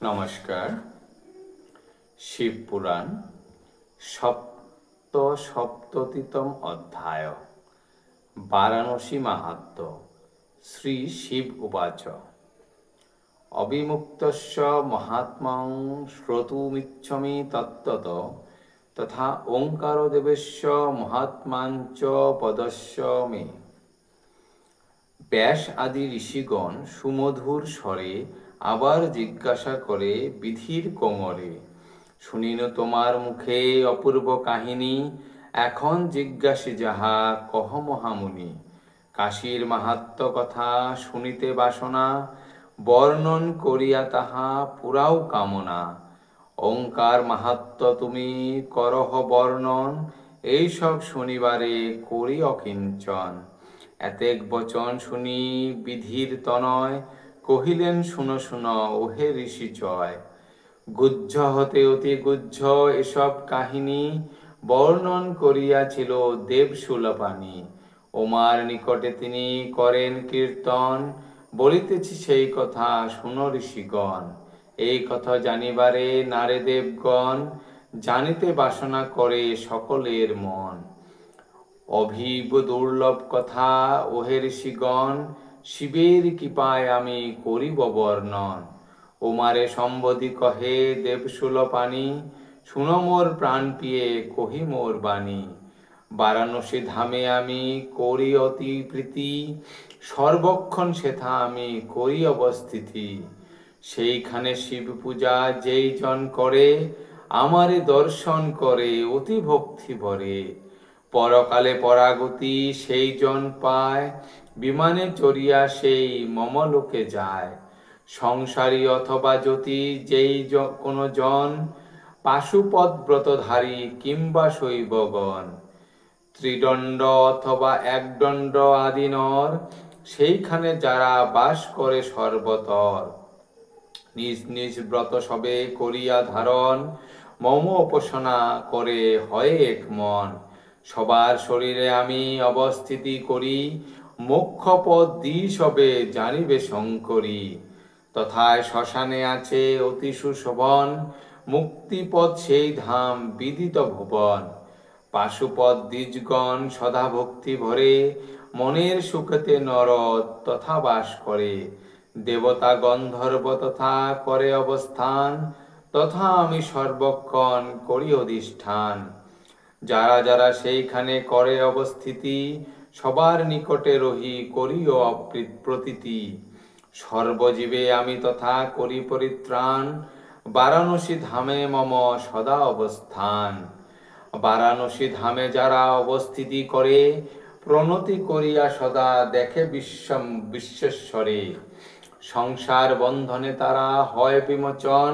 নমস্কার। শিব পুরাণ সপ্ততিতম অধ্যায় বারাণসী মাহাত্ম্য। শ্রী শিব উবাচ অবিমুক্তস্য মহাত্মাং শ্রোতুমিচ্ছামি তত্ত্বত তথা ওঙ্কারদেবস্য মহাত্মাঞ্চ পদস্য মে। ব্যাস আদি ঋষিগণ সুমধুর স্বরে আবার জিজ্ঞাসা করে বিধির কোমরে, শুনিনু তোমার মুখে অপূর্ব কাহিনী, এখন জিজ্ঞাসি যাহা কহ মহামুনি। কাশীর মাহাত্ম্য কথা শুনিতে বাসনা, বর্ণন করিয়া তাহা পুরাও কামনা। ওঙ্কার মাহাত্ম্য তুমি করহ বর্ণন, এইসব শুনিবারে করি অকিঞ্চন। এতেক বচন শুনি বিধির তনয়, কহিলেন শুনো শুনো ওহে ঋষিচয়। গুহ্য হতে অতি গুহ্য এসব কাহিনী, বর্ণন করিয়াছিল দেবশূলপাণি। ওমার নিকটে তিনি করেন কীর্তন, বলিতেছি সেই কথা শুনো ঋষিগণ। এই কথা জানিবারে নারে দেবগণ, জানিতে বাসনা করে সকলের মন। অভিব দুর্লভ কথা ওহে ঋষিগণ, শিবের কৃপায় আমি করিব বর্ণন। ওমারে সম্বোধি কহে দেবশূলপাণি, শুনো মোর প্রাণ পিয়ে কহি মোর বাণী। বারাণসী ধামে আমি করি অতি প্রীতি, সর্বক্ষণ সেথা আমি করি অবস্থিতি। সেইখানে শিব পূজা যেই জন করে, আমারে দর্শন করে অতি ভক্তি ভরে। পরকালে পরাগতি সেই জন পায়, বিমানে চড়িয়া সেই মমলোকে যায়। সংসারী অথবা জ্যোতি যেই কোনো জন, পাশুপদ ব্রতধারী কিংবা শৈবগণ। ত্রিদণ্ড অথবা একদণ্ড আদি নর, সেইখানে যারা বাস করে সর্বতর। নিজ নিজ ব্রত সবে করিয়া ধারণ, মম উপাসনা করে হয় এক মন। সবার শরীরে আমি অবস্থিতি করি, মোক্ষপদ সবে জানিবে শঙ্করী। তথায় শ্মশানে আছে অতি সুশোভন, মুক্তিপদ সেই ধাম বিদিত ভুবন। পাশুপদ দ্বিজগণ সদা ভক্তি ভরে, মনের সুখেতে নর তথা বাস করে। দেবতা গন্ধর্ব তথা করে অবস্থান, তথা আমি সর্বক্ষণ করি অধিষ্ঠান। যারা যারা সেইখানে করে অবস্থিতি, সবার নিকটে রহি করিও প্রতীতি। সর্বজীবে আমি তথা করি পরিত্রাণ, বারাণসী ধামে মম সদা অবস্থান। বারাণসী ধামে যারা অবস্থিতি করে, প্রণতি করিয়া সদা দেখে বিশ্বেশ্বরে। সংসার বন্ধনে তারা হয় বিমোচন,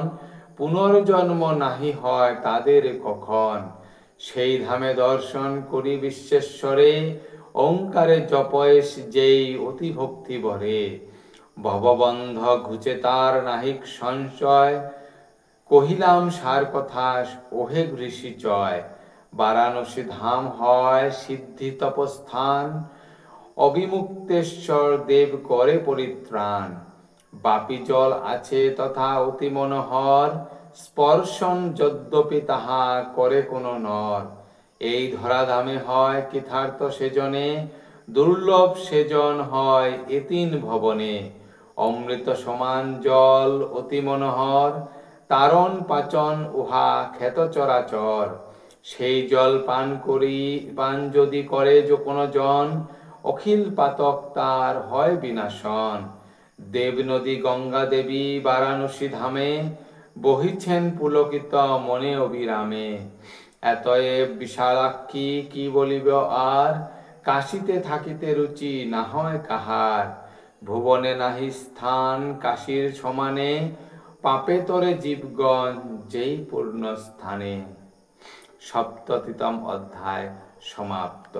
পুনর্জন্ম নাহি হয় তাদের কখন। সেই ধামে দর্শন করি বিশ্বেশ্বরে, ওঙ্কারে জপয়েস যেই অতি ভক্তি ভরে। ভববন্ধ ঘুচে তার নাহিক সংশয়, কহিলাম সার কথা ওহে ঋষিচয়। বারাণসী ধাম হয় সিদ্ধি তপস্থান, অবিমুক্তেশ্বর দেব করে পরিত্রাণ। বাপি জল আছে তথা অতি মনোহর, স্পর্শন যদ্যপি তাহা করে কোন নর। এই ধরাধামে হয় কৃতার্থ সেজনে, দুর্লভ সেজন হয় এতিন ভবনে। অমৃত সমান জল অতি মনোহর, তারণ পাচন উহা ক্ষেত চরাচর। সেই জল পান যদি করে কোনো জন, অখিল পাতক তার হয় বিনাশন। দেব নদী গঙ্গা দেবী বারাণসী ধামে, বহিছেন পুলকিত মনে অবিরামে। এতএব বিশালাক্ষী কি বলিব আর, কাশীতে থাকিতে রুচি না হয় কাহার। ভুবনে নাহি স্থান কাশীর সমানে, পাপে তরে জীবগণ যেই পূর্ণ স্থানে। সপ্ততিতম অধ্যায় সমাপ্ত।